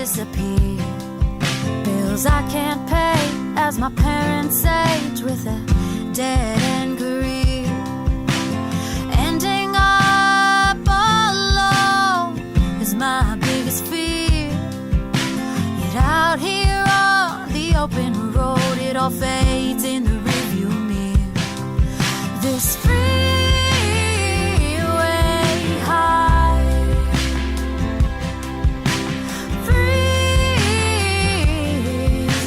disappear. Bills I can't pay as my parents age with a dead-end career. Ending up alone is my biggest fear. Yet out here on the open road, it all fades in the rearview mirror. This freeway high frees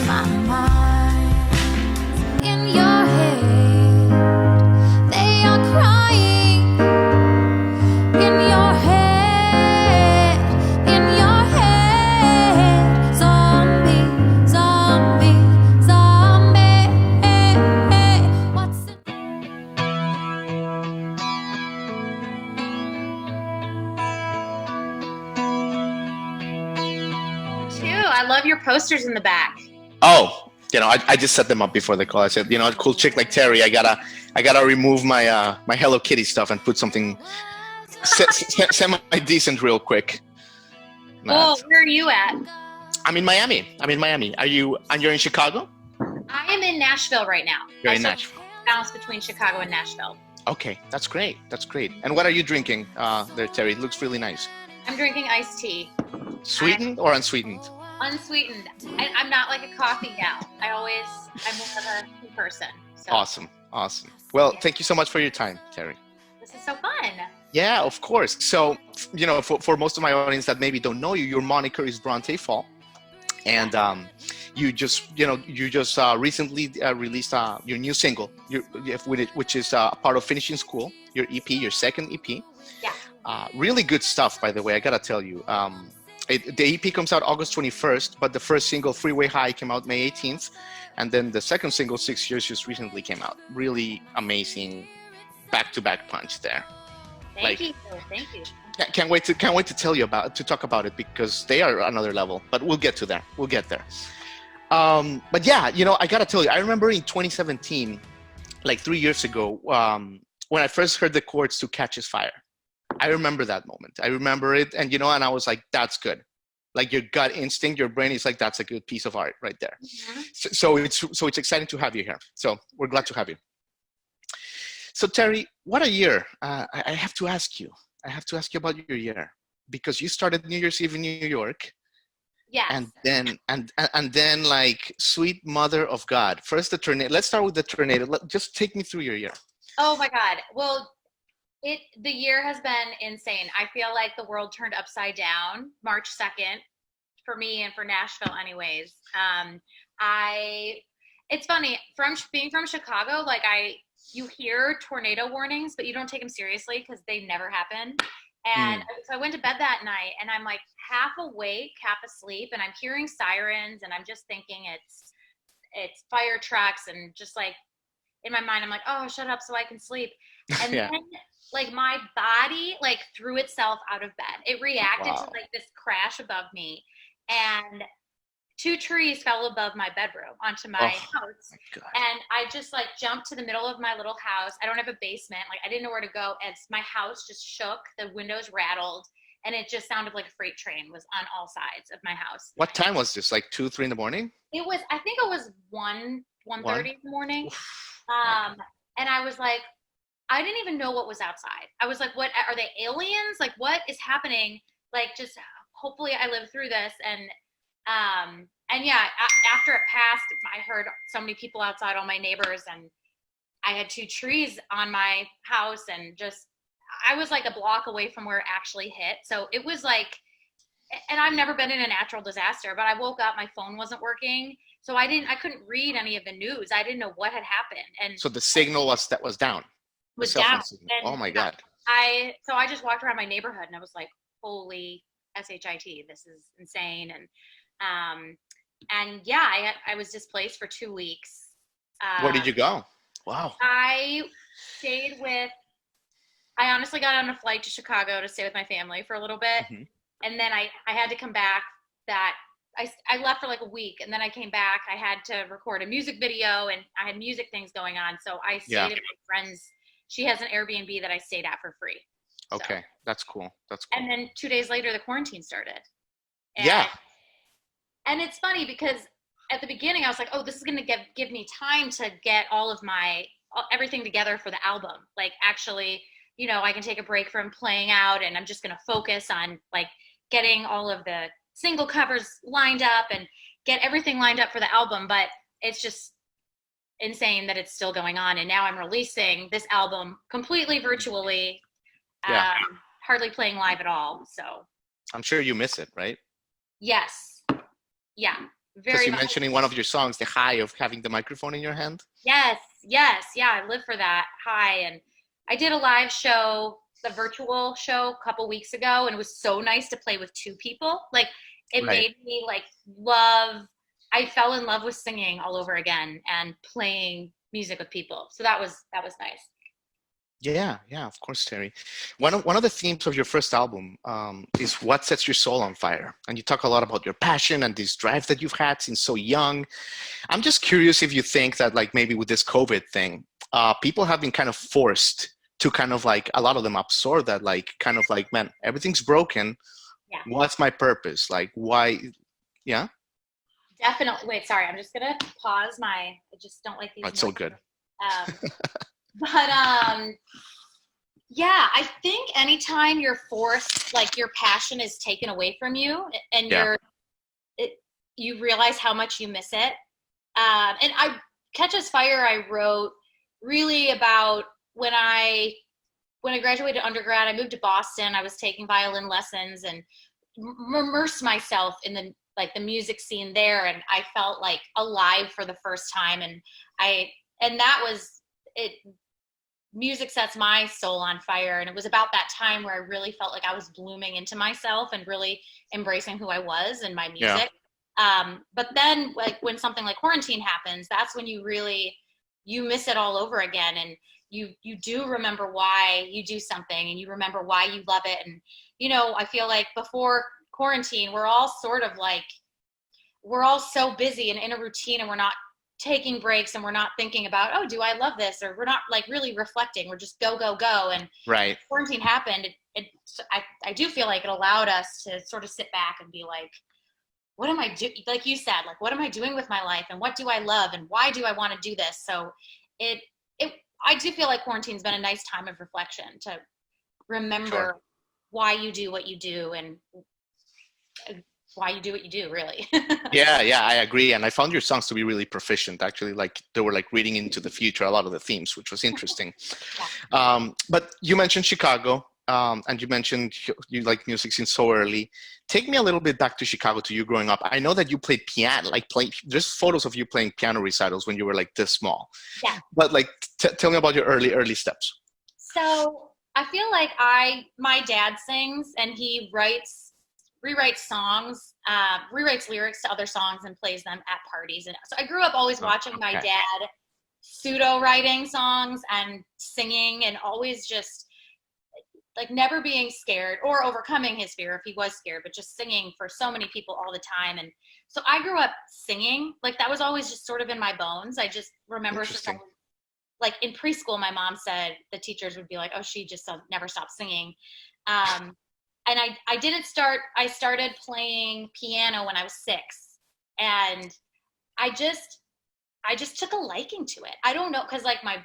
my mind. In your head, they are crying. In your head, zombie, zombie, zombie. What's it? Too. I love your posters in the back. Oh, I just set them up before the call. I said, a cool chick like Teri, I gotta remove my my Hello Kitty stuff and put something semi decent real quick. Oh, where are you at? I'm in Miami. Are you? And you're in Chicago? I am in Nashville right now. You're in I sort of Nashville. bounce between Chicago and Nashville. Okay, that's great. And what are you drinking there, Teri? It looks really nice. I'm drinking iced tea. Sweetened or unsweetened? Unsweetened. I'm not like a coffee gal. I'm more of a tea person. So Awesome. Well, thank you so much for your time, Teri. this is so fun. Yeah, of course. So, for most of my audience that maybe don't know you, your moniker is Brontë Fall. And you just recently released your new single, which is part of Finishing School, your EP, your second EP. Yeah. Really good stuff, by the way, I gotta tell you. The EP comes out August 21st, but the first single, Freeway High, came out May 18th. And then the second single, 6 Years, just recently came out. Really amazing back-to-back punch there. Thank you. Can't wait to talk about it because they are another level, but we'll get there. But yeah, I gotta tell you, I remember in 2017, like 3 years ago, when I first heard the chords to Catch His Fire. I remember that moment. I remember it, and and I was like, that's good. Like your gut instinct, your brain is like, that's a good piece of art right there. Mm-hmm. So it's exciting to have you here. So we're glad to have you. So Teri, what a year! I have to ask you about your year because you started New Year's Eve in New York. Yes. And then like sweet mother of God. First the tornado. Let's start with the tornado. Just take me through your year. Oh my God. Well, the year has been insane. I feel like the world turned upside down March 2nd for me and for Nashville anyways. It's funny being from Chicago, like you hear tornado warnings, but you don't take them seriously because they never happen. And so I went to bed that night and I'm like half awake, half asleep, and I'm hearing sirens and I'm just thinking it's fire trucks, and just like in my mind, I'm like, oh, shut up so I can sleep. And Yeah. then like my body like threw itself out of bed. It reacted to like this crash above me, and 2 trees fell above my bedroom onto my house. My God. And I just like jumped to the middle of my little house. I don't have a basement. Like I didn't know where to go. And my house just shook. The windows rattled. And it just sounded like a freight train was on all sides of my house. What time was this? Like 2, 3 in the morning? I think it was 1:30 in the morning. Oof. And I was like, I didn't even know what was outside. I was like, what are they, aliens? Like what is happening? Like just hopefully I live through this. And yeah, after it passed, I heard so many people outside, all my neighbors, and I had 2 trees on my house, and just, I was like a block away from where it actually hit. So it was like, and I've never been in a natural disaster, but I woke up, my phone wasn't working. So I couldn't read any of the news. I didn't know what had happened. And so the signal was down. Was the cell phone down. signal. And Oh my God. So I just walked around my neighborhood and I was like, holy shit, this is insane. And yeah, I was displaced for 2 weeks. Where did you go? Wow. I honestly got on a flight to Chicago to stay with my family for a little bit. Mm-hmm. And then I had to come back. I left for like a week, and then I came back. I had to record a music video, and I had music things going on. So I stayed at my friend's. She has an Airbnb that I stayed at for free. Okay, that's cool. And then 2 days later, the quarantine started. And yeah. And it's funny because at the beginning I was like, oh, this is going to give me time to get all of everything together for the album. Like actually, you know, I can take a break from playing out and I'm just going to focus on like getting all of the single covers lined up and get everything lined up for the album. But it's just insane that it's still going on. And now I'm releasing this album completely virtually, hardly playing live at all. So I'm sure you miss it, right? Yes. Yeah. Because you mentioned in one of your songs the high of having the microphone in your hand. Yes. Yeah, I live for that high. And I did a live show, the virtual show a couple weeks ago, and it was so nice to play with two people. Like it made me like I fell in love with singing all over again and playing music with people. So that was nice. Yeah, of course, Teri. One of the themes of your first album is what sets your soul on fire. And you talk a lot about your passion and this drive that you've had since so young. I'm just curious if you think that like maybe with this COVID thing, people have been kind of forced to kind of like, a lot of them absorb that, like kind of like, man, everything's broken. Yeah. What's my purpose? Like why? Yeah. Definitely. Wait, sorry. I'm just going to pause I just don't like these. Oh, it's so good. But yeah, I think anytime you're forced, like your passion is taken away from you and you realize how much you miss it. And Catch Us Fire, I wrote really about when I graduated undergrad, I moved to Boston. I was taking violin lessons and immersed myself in the music scene there. And I felt like alive for the first time. And that was it. Music sets my soul on fire. And it was about that time where I really felt like I was blooming into myself and really embracing who I was in my music. Yeah. But then like when something like quarantine happens, that's when you miss it all over again. And you do remember why you do something and you remember why you love it. And, you know, I feel like before quarantine, we're all so busy and in a routine and we're not taking breaks and we're not thinking about, oh, do I love this? Or we're not like really reflecting. We're just go. And right. Quarantine happened. I do feel like it allowed us to sort of sit back and be like, what am I doing? Like you said, like, what am I doing with my life? And what do I love? And why do I want to do this? So I do feel like quarantine's been a nice time of reflection to remember why you do what you do and why you do what you do, really. Yeah, I agree. And I found your songs to be really proficient, actually. Like they were like reading into the future, a lot of the themes, which was interesting. Yeah. But you mentioned Chicago, and you mentioned you like music since so early. Take me a little bit back to Chicago, to you growing up. I know that you played piano, there's photos of you playing piano recitals when you were like this small. Yeah. But like, tell me about your early steps. So I feel like my dad sings and he rewrites songs, rewrites lyrics to other songs and plays them at parties. And so I grew up always watching my dad pseudo writing songs and singing and always just like never being scared or overcoming his fear if he was scared, but just singing for so many people all the time. And so I grew up singing, like that was always just sort of in my bones. I just remember like in preschool, my mom said the teachers would be like, oh, she just never stopped singing. And I started playing piano when I was 6 and I just took a liking to it. I don't know. Cause like my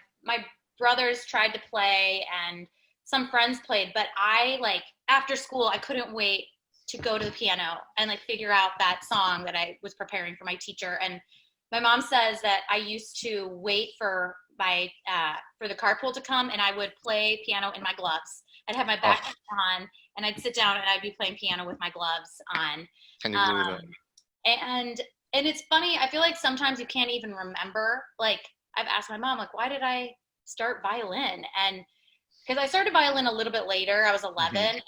brothers tried to play and some friends played, but I like after school, I couldn't wait to go to the piano and like figure out that song that I was preparing for my teacher. And my mom says that I used to wait for the carpool to come and I would play piano in my gloves. I'd have my backpack on and I'd sit down and I'd be playing piano with my gloves on. Can you believe it? And it's funny. I feel like sometimes you can't even remember. Like I've asked my mom, like, why did I start violin? And because I started violin a little bit later, I was 11 and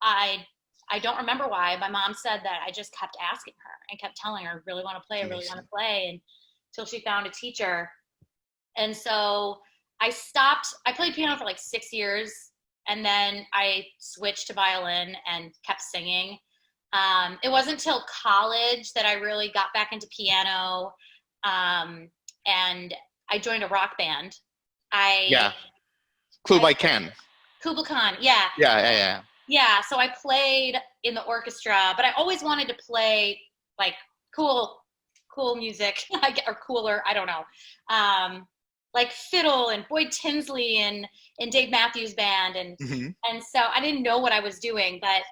I don't remember why. My mom said that I just kept asking her and kept telling her, I really want to play, and until she found a teacher. And so I played piano for like 6 years and then I switched to violin and kept singing. It wasn't until college that I really got back into piano. And I joined a rock band. Kublai Khan. Kublai Khan, yeah. Yeah. Yeah, so I played in the orchestra, but I always wanted to play like cool music, or cooler, I don't know. Like fiddle and Boyd Tinsley and Dave Matthews Band. And so I didn't know what I was doing, but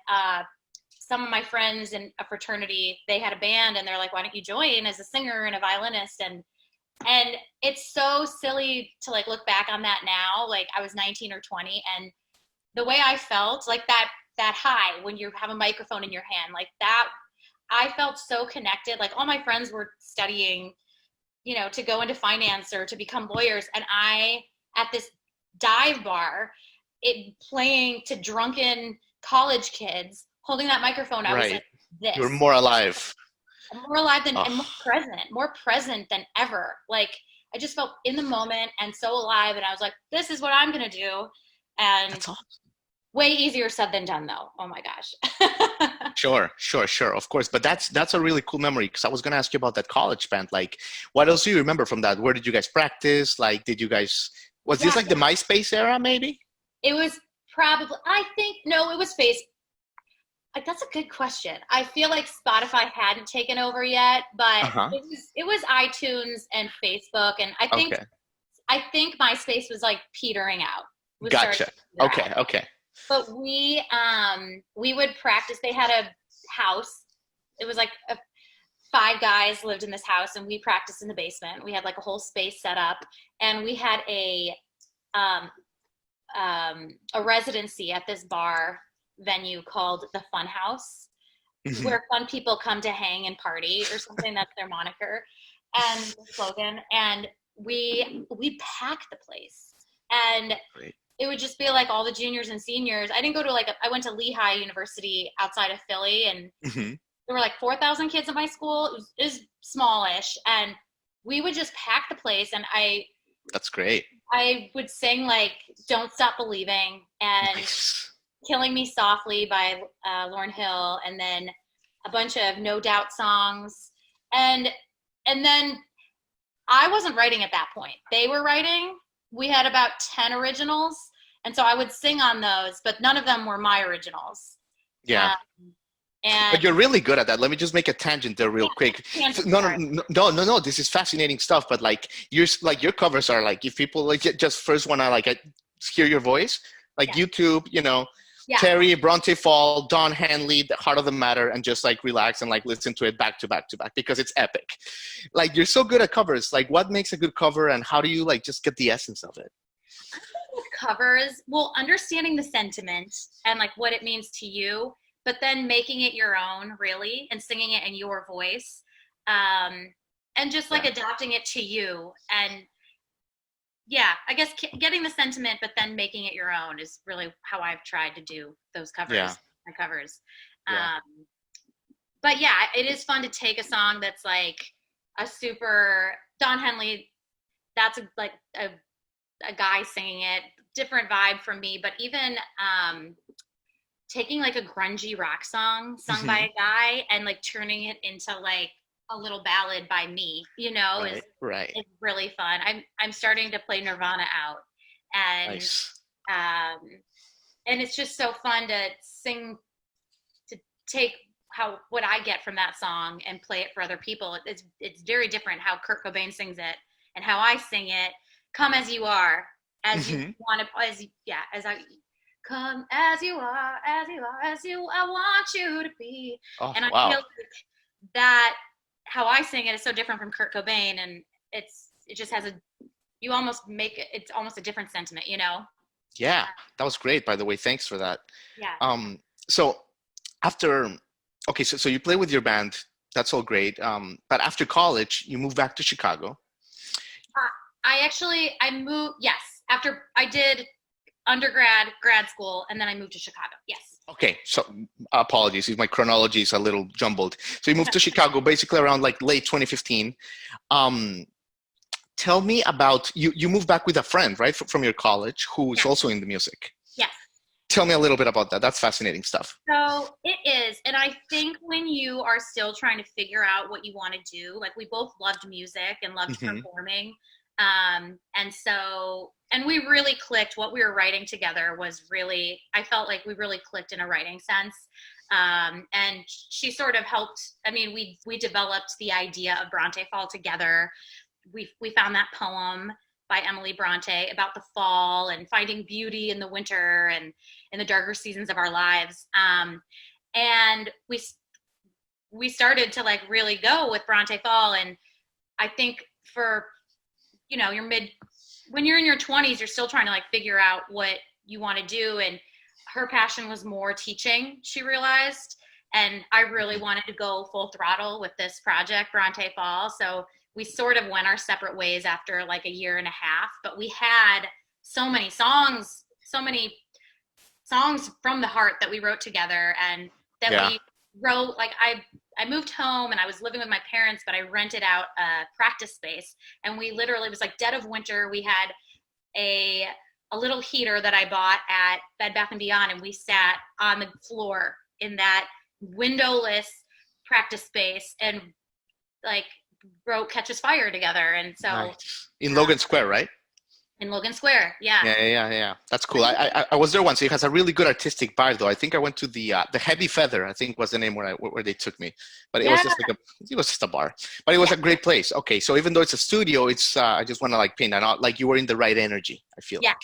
some of my friends in a fraternity, they had a band and they're like, why don't you join as a singer and a violinist? And it's so silly to like look back on that now. Like I was 19 or 20, and the way I felt, like that high when you have a microphone in your hand, like that, I felt so connected. Like all my friends were studying, you know, to go into finance or to become lawyers. And I, at this dive bar, playing to drunken college kids, holding that microphone, I was like, this. You're more alive. I'm more alive than, and more present than ever. Like I just felt in the moment and so alive. And I was like, this is what I'm going to do. And that's awesome. Way easier said than done though. Oh my gosh. Sure. Of course. But that's a really cool memory, because I was going to ask you about that college band. Like, what else do you remember from that? Where did you guys practice? Like, was this like the MySpace era maybe? It was probably, it was Facebook. Like, that's a good question. I feel like Spotify hadn't taken over yet, but it was iTunes and Facebook. And I think MySpace was like petering out. Gotcha. Okay. But we would practice. They had a house. It was like 5 guys lived in this house, and we practiced in the basement. We had like a whole space set up, and we had a residency at this bar venue called the Fun House, where fun people come to hang and party or something. That's their moniker and the slogan. And we packed the place, and it would just be like all the juniors and seniors. I didn't go to I went to Lehigh University outside of Philly, and there were like 4,000 kids at my school. It was smallish, and we would just pack the place. And that's great. I would sing like "Don't Stop Believing" and "Killing Me Softly" by Lauryn Hill, and then a bunch of No Doubt songs. And then I wasn't writing at that point. They were writing. We had about 10 originals, and so I would sing on those, but none of them were my originals. Yeah. But you're really good at that. Let me just make a tangent there real quick. No. This is fascinating stuff. But like your covers are like, if people like just first want to hear your voice, like YouTube, you know, Teri, Brontë Fall, Don Henley, The Heart of the Matter, and just like relax and like listen to it back to back to back, because it's epic. Like, you're so good at covers. Like, what makes a good cover, and how do you like just get the essence of it? I think with covers, well, understanding the sentiment and like what it means to you, but then making it your own, really, and singing it in your voice, and just like adapting it to you. And I guess getting the sentiment, but then making it your own is really how I've tried to do those covers, my covers. But it is fun to take a song that's like a super Don Henley. That's a guy singing it, different vibe from me. But even taking like a grungy rock song sung by a guy and like turning it into like a little ballad by me, you know, is really fun. I'm starting to play Nirvana out, and and it's just so fun to sing, to take what I get from that song and play it for other people. It's very different how Kurt Cobain sings it and how I sing it. Come as you are, as you want to, as I come as you are, as I want you to be. And I feel like that. How I sing it is so different from Kurt Cobain, and it just has it's almost a different sentiment, you know? Yeah, that was great, by the way. Thanks for that. Yeah. So you play with your band. That's all great. But after college, you moved back to Chicago. I moved, yes. After I did grad school, and then I moved to Chicago. Yes. Okay, so apologies if my chronology is a little jumbled. So you moved to Chicago basically around like late 2015. Tell me about, you moved back with a friend, right, from your college, who is also in the music. Yes. Tell me a little bit about that. That's fascinating stuff. So it is, and I think when you are still trying to figure out what you want to do, like we both loved music and loved performing. And we really clicked. What we were writing together was really, I felt like we really clicked in a writing sense. And she sort of helped. I mean, we developed the idea of Brontë Fall together. We found that poem by Emily Brontë about the fall and finding beauty in the winter and in the darker seasons of our lives. And we started to like really go with Brontë Fall. And I think for, you know, when you're in your 20s, you're still trying to like figure out what you want to do. And her passion was more teaching, she realized. And I really wanted to go full throttle with this project, Brontë Fall. So we sort of went our separate ways after like a year and a half, but we had so many songs from the heart that we wrote together, and that we wrote, like I moved home and I was living with my parents, but I rented out a practice space, and we literally, it was like dead of winter. We had a little heater that I bought at Bed Bath & Beyond, and we sat on the floor in that windowless practice space and like wrote Catches Fire together. And so nice. In Logan Square, right? In Logan Square, yeah. Yeah. That's cool. I was there once. It has a really good artistic vibe, though. I think I went to the Heavy Feather, I think was the name where they took me. But it was just a bar. But it was a great place. Okay, so even though it's a studio, it's I just want to like pin that out. Like you were in the right energy, I feel. Yeah,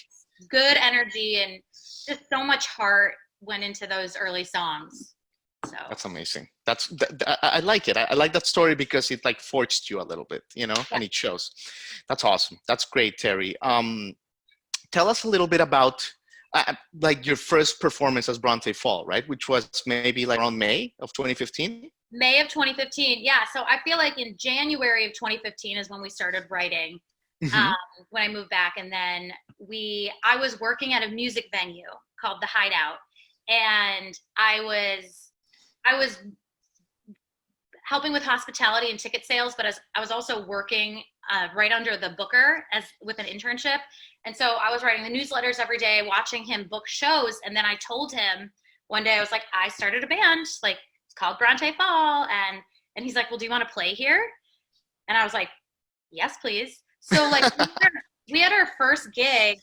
good energy and just so much heart went into those early songs. So that's amazing. I like it. I like that story because it like forged you a little bit, you know, and it shows. That's awesome. That's great, Teri. Tell us a little bit about like your first performance as Brontë Fall, right? Which was maybe like around May of 2015. May of 2015. Yeah. So I feel like in January of 2015 is when we started writing. When I moved back, and then I was working at a music venue called The Hideout, and I was helping with hospitality and ticket sales, but I was also working right under the booker with an internship. And so I was writing the newsletters every day, watching him book shows. And then I told him one day, I was like, I started a band, like it's called Brontë Fall. And he's like, well, do you want to play here? And I was like, yes, please. So like we had our first gig,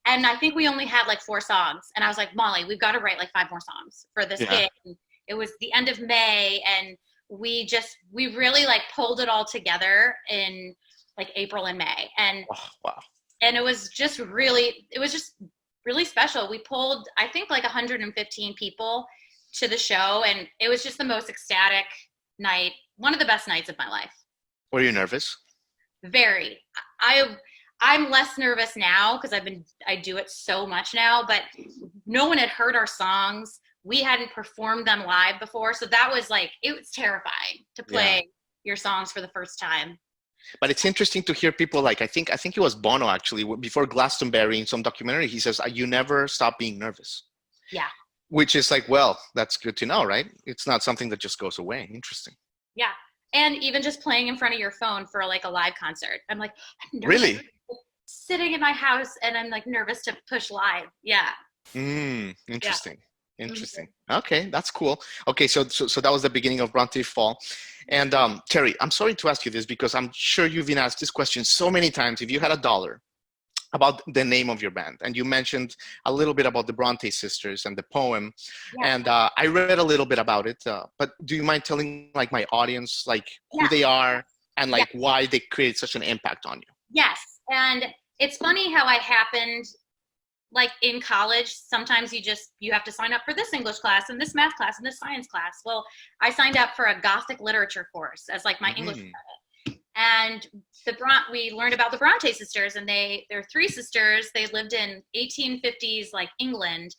and I think we only had like 4 songs. And I was like, Molly, we've got to write like 5 more songs for this gig. It was the end of May, and we really like pulled it all together in like April and May. And and it was just really special. We pulled, I think, like 115 people to the show, and it was just the most ecstatic night, one of the best nights of my life. Were you nervous? Very. I'm less nervous now because I do it so much now, but no one had heard our songs. We hadn't performed them live before. So that was like, it was terrifying to play your songs for the first time. But it's interesting to hear people like, I think it was Bono actually, before Glastonbury in some documentary, he says, you never stop being nervous. Yeah. Which is like, well, that's good to know, right? It's not something that just goes away. Interesting. Yeah. And even just playing in front of your phone for like a live concert. I'm like, I'm nervous. Really? Sitting in my house and I'm like nervous to push live. Yeah. Interesting. Yeah. Interesting. Okay, that's cool. Okay, so that was the beginning of Brontë Fall. And Teri, I'm sorry to ask you this because I'm sure you've been asked this question so many times. If you had $1 about the name of your band, and you mentioned a little bit about the Brontë sisters and the poem, and I read a little bit about it, but do you mind telling like my audience like who they are and like why they created such an impact on you? Yes, and it's funny how I happened, like in college, sometimes you have to sign up for this English class and this math class and this science class. Well, I signed up for a Gothic literature course as like my English credit. And we learned about the Brontë sisters, and they're 3 sisters. They lived in 1850s like England,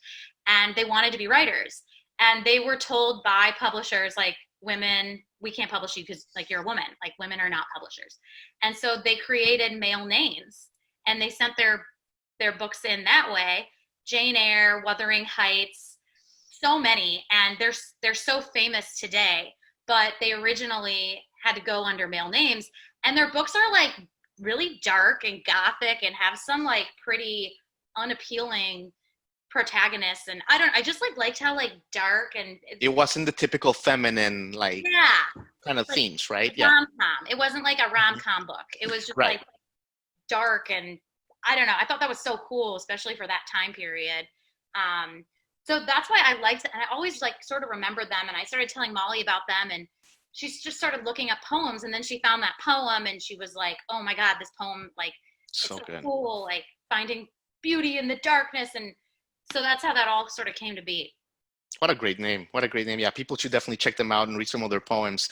and they wanted to be writers. And they were told by publishers like, women, we can't publish you because like you're a woman, like women are not publishers. And so they created male names, and they sent their books in that way. Jane Eyre, Wuthering Heights, so many, and they're so famous today, but they originally had to go under male names. And their books are like really dark and gothic and have some like pretty unappealing protagonists. And I just liked how like dark, and it wasn't the typical feminine like kind of like themes, right? Rom-com. It wasn't like a rom-com book. It was just like dark, and I don't know. I thought that was so cool, especially for that time period. So that's why I liked it. And I always like sort of remembered them. And I started telling Molly about them, and she just started looking up poems. And then she found that poem and she was like, oh my God, this poem, like, So it's so good. cool, like finding beauty in the darkness. And so that's how that all sort of came to be. What a great name. What a great name. Yeah, people should definitely check them out and read some of their poems.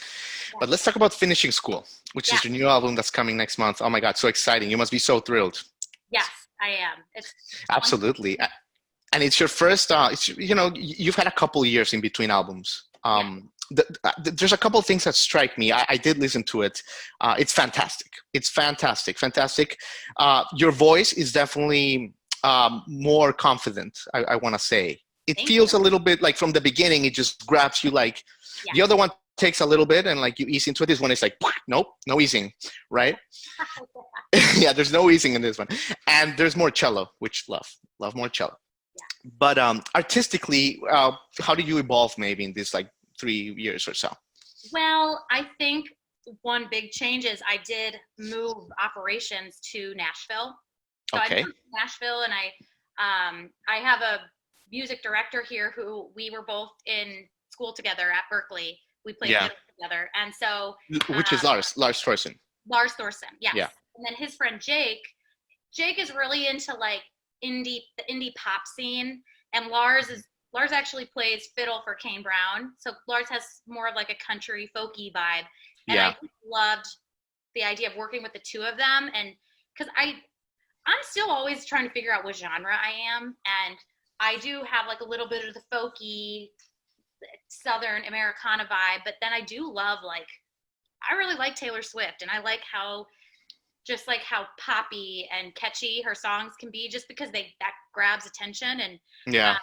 Yeah. But let's talk about Finishing School, which is your new album that's coming next month. Oh my God, so exciting. You must be so thrilled. Yes, I am. It's Absolutely. And it's your first, you've had a couple years in between albums. There's a couple of things that strike me. I did listen to it. It's fantastic. It's fantastic. Your voice is definitely more confident, I want to say. It feels a little bit like from the beginning, it just grabs you like the other one takes a little bit and like you ease into it. This one is like, nope, no easing, right? Yeah, there's no easing in this one. And there's more cello, which love more cello. Yeah. But artistically, how did you evolve maybe in this like 3 years or so? Well, I think one big change is I did move operations to Nashville. So I moved to Nashville, and I have a music director here who we were both in school together at Berkeley. We played fiddle together. And so which is Lars Thorson. Lars Thorson, yes. Yeah. And then his friend Jake is really into like the indie pop scene, and Lars actually plays fiddle for Kane Brown. So Lars has more of like a country folky vibe. And I loved the idea of working with the two of them, and because I'm still always trying to figure out what genre I am, and I do have like a little bit of the folky Southern Americana vibe, but then I do love I really like Taylor Swift, and I like how poppy and catchy her songs can be, just because that grabs attention. And I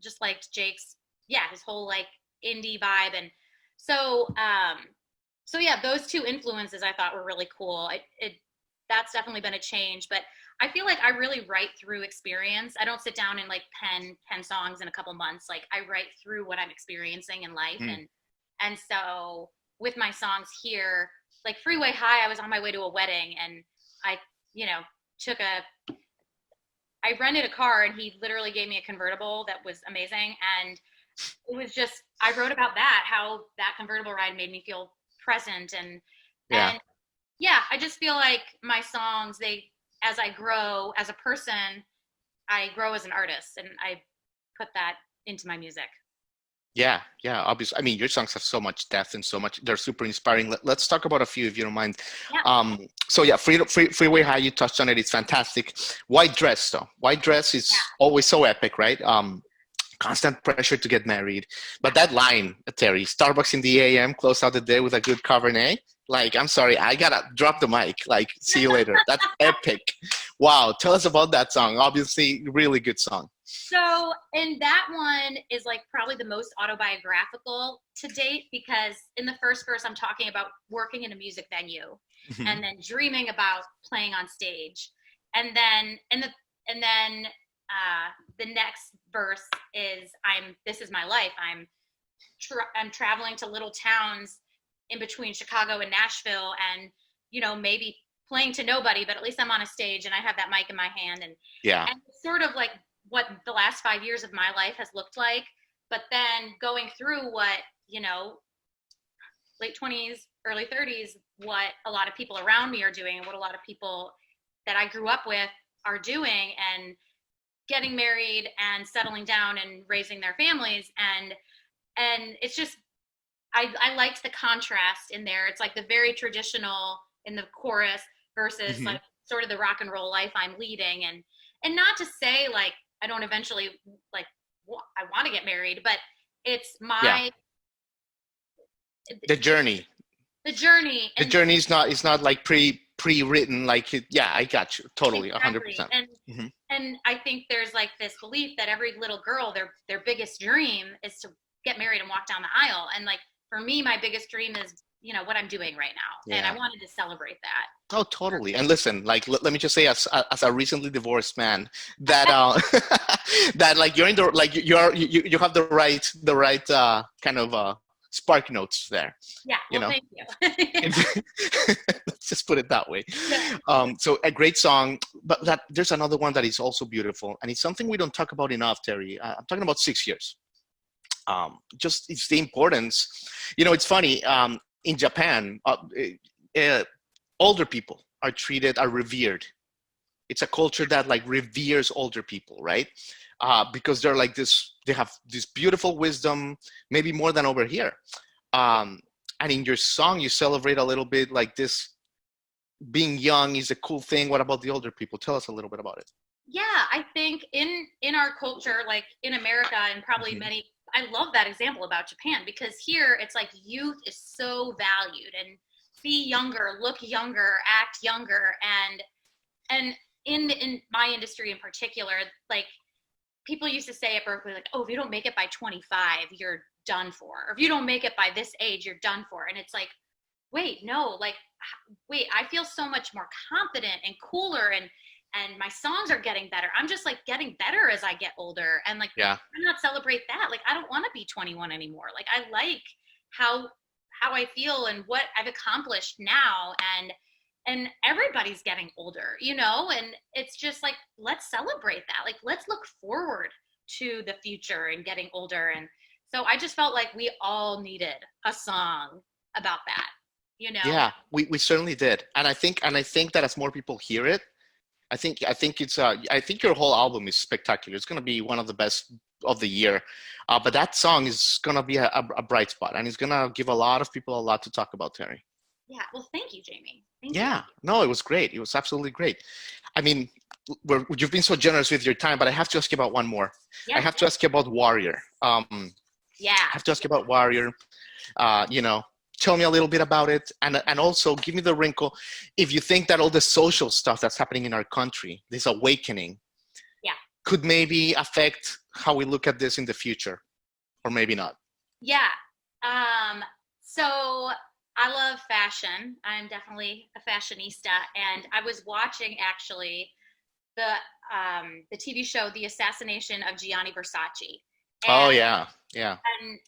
just liked Jake's his whole like indie vibe, and so those two influences I thought were really cool. That's definitely been a change, but I feel like I really write through experience. I don't sit down and like pen songs in a couple months. Like I write through what I'm experiencing in life. And so with my songs here, like Freeway High, I was on my way to a wedding, and I rented a car, and he literally gave me a convertible that was amazing. And it was just, I wrote about that, how that convertible ride made me feel present. And I just feel like my songs, as I grow as a person, I grow as an artist, and I put that into my music. Yeah, obviously. I mean, your songs have so much depth and so much, they're super inspiring. Let's talk about a few, if you don't mind. Yeah. Freeway High, you touched on it. It's fantastic. White Dress, though. White Dress is always so epic, right? Constant pressure to get married. But that line, Teri, Starbucks in the AM, close out the day with a good Cabernet. Like, I'm sorry, I gotta drop the mic. Like, see you later. That's epic. Wow. Tell us about that song. Obviously, really good song. So, and that one is like probably the most autobiographical to date, because in the first verse, I'm talking about working in a music venue and then dreaming about playing on stage. And then, the next verse is this is my life. I'm traveling to little towns in between Chicago and Nashville, and maybe playing to nobody, but at least I'm on a stage and I have that mic in my hand. And it's sort of like what the last 5 years of my life has looked like, but then going through what late 20s, early 30s, what a lot of people around me are doing, and what a lot of people that I grew up with are doing, and getting married and settling down and raising their families. And it's just, I liked the contrast in there. It's like the very traditional in the chorus versus like sort of the rock and roll life I'm leading. And not to say like I don't eventually like I want to get married, but it's the journey. The journey is not like pre-written, like I got you totally. Exactly. 100%. And I think there's like this belief that every little girl, their biggest dream is to get married and walk down the aisle. And like for me, my biggest dream is what I'm doing right now, and I wanted to celebrate that. Oh, totally. And listen, like let me just say, as a recently divorced man, that that like you're in the like you have the right kind of spark notes there. Yeah, well, thank you. Let's just put it that way. Yeah. So a great song, but that there's another one that is also beautiful, and it's something we don't talk about enough, Teri. I'm talking about 6 years. Just it's the importance. It's funny. In Japan, older people are revered. It's a culture that like reveres older people, right? Because they're like this, they have this beautiful wisdom, maybe more than over here. And in your song, you celebrate a little bit like this, being young is a cool thing. What about the older people? Tell us a little bit about it. Yeah, I think in our culture, like in America and probably many, I love that example about Japan, because here it's like youth is so valued, and be younger, look younger, act younger. And in my industry in particular, like people used to say at Berkeley, like, oh, if you don't make it by 25, you're done for. Or if you don't make it by this age, you're done for. And it's like, wait, no, like, wait, I feel so much more confident and cooler, and my songs are getting better. I'm just like getting better as I get older. And like, Yeah. why not celebrate that? Like, I don't want to be 21 anymore. Like, I like how I feel and what I've accomplished now. And everybody's getting older, and it's just like, let's celebrate that. Like, let's look forward to the future and getting older. And so I just felt like we all needed a song about that, Yeah, we certainly did. And I think that as more people hear it, I think your whole album is spectacular. It's going to be one of the best of the year. But that song is going to be a bright spot, and it's going to give a lot of people a lot to talk about, Teri. Yeah. Well, thank you, Jamie. Yeah, no, it was great. It was absolutely great. I mean, you've been so generous with your time, but I have to ask you about one more. Yeah, I have to ask you about Warrior. yeah. I have to ask you about Warrior. Tell me a little bit about it, and also give me the wrinkle. If you think that all the social stuff that's happening in our country, this awakening, could maybe affect how we look at this in the future, or maybe not. Yeah. So I love fashion. I'm definitely a fashionista, and I was watching actually the TV show, The Assassination of Gianni Versace. Oh yeah. And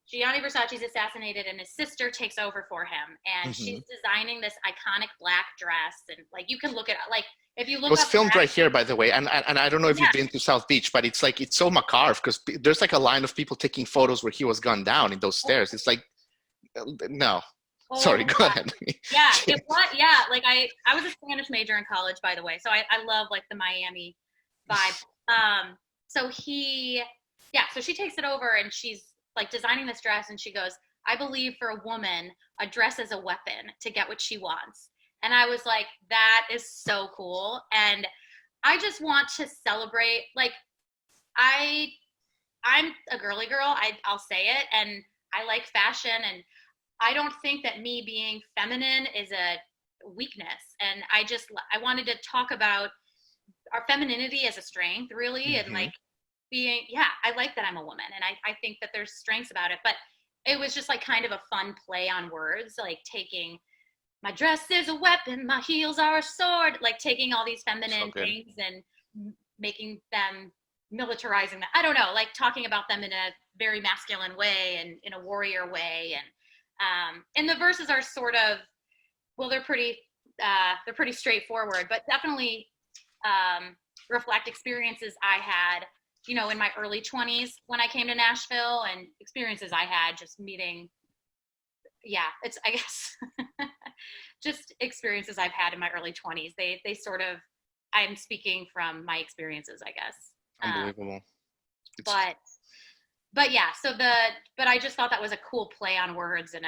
Gianni Versace's assassinated, and his sister takes over for him, and she's designing this iconic black dress, and like you can look at like if you look. It was filmed right here, by the way, and I don't know if you've been to South Beach, but it's like it's so macabre because there's like a line of people taking photos where he was gunned down in those stairs. It's like, no. Sorry, go ahead. Yeah, it was. Yeah, like I was a Spanish major in college, by the way, so I love like the Miami vibe. So she takes it over, and she's like designing this dress, and she goes, I believe for a woman, a dress is a weapon to get what she wants. And I was like, that is so cool. And I just want to celebrate, like, I'm a girly girl, I'll say it, and I like fashion, and I don't think that me being feminine is a weakness. And I wanted to talk about our femininity as a strength, really, and like being, I like that I'm a woman, and I think that there's strengths about it, but it was just like kind of a fun play on words, like taking my dress is a weapon, my heels are a sword, like taking all these feminine things and making them, militarizing them. I don't know, like talking about them in a very masculine way and in a warrior way. And the verses are sort of, well, they're pretty straightforward, but definitely reflect experiences I had, in my early 20s when I came to Nashville, and experiences I had just meeting, it's, I guess, just experiences I've had in my early 20s. They sort of, I'm speaking from my experiences, I guess. Unbelievable. But yeah, but I just thought that was a cool play on words, and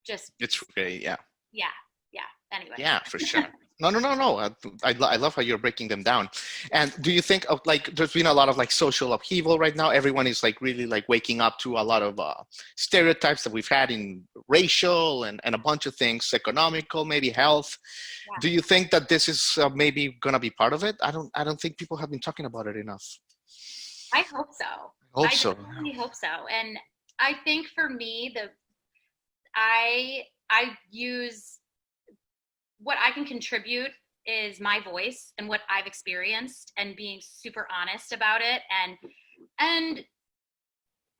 it's great. Yeah. Anyway. Yeah, for sure. No. I love how you're breaking them down. And do you think of like, there's been a lot of like social upheaval right now. Everyone is like really like waking up to a lot of stereotypes that we've had in racial and a bunch of things, economical, maybe health. Yeah. Do you think that this is maybe going to be part of it? I don't think people have been talking about it enough. I hope so. I definitely hope so. And I think for me, I use what I can contribute is my voice and what I've experienced, and being super honest about it, and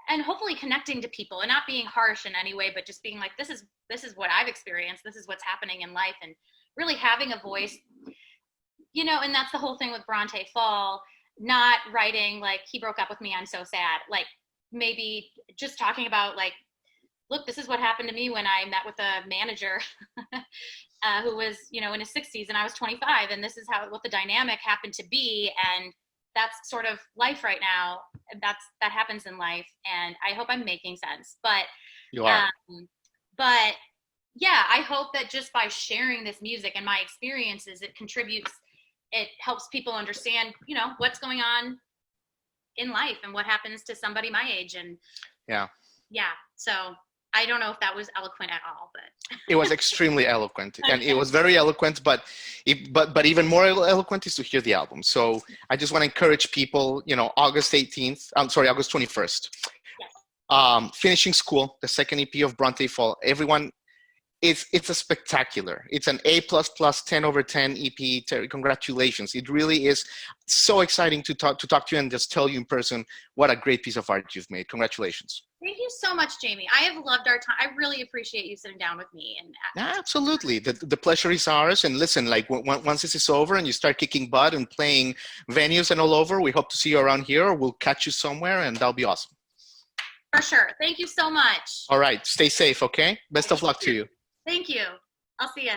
and hopefully connecting to people and not being harsh in any way, but just being like, this is what I've experienced. This is what's happening in life, and really having a voice, you know. And that's the whole thing with Brontë Fall, not writing like, he broke up with me, I'm so sad. Like, maybe just talking about like, look, this is what happened to me when I met with a manager who was, you know, in his 60s and I was 25, and this is what the dynamic happened to be. And that's sort of life right now. That happens in life, and I hope I'm making sense. But You are. But yeah, I hope that just by sharing this music and my experiences, it helps people understand, you know, what's going on in life and what happens to somebody my age. And yeah, so I don't know if that was eloquent at all, but it was extremely eloquent, and it was very eloquent, but even more eloquent is to hear the album. So I just want to encourage people, you know, August 21st, finishing school, the second EP of Brontë Fall. Everyone, it's a spectacular. It's an A++ 10/10 EP. Teri, congratulations. It really is so exciting to talk to you and just tell you in person what a great piece of art you've made. Congratulations. Thank you so much, Jamie. I have loved our time. I really appreciate you sitting down with me. And absolutely, the pleasure is ours. And listen, like once this is over and you start kicking butt and playing venues and all over, we hope to see you around here, or we'll catch you somewhere, and that'll be awesome. For sure. Thank you so much. All right, stay safe. Okay. Best of luck to you. Thank you. I'll see ya.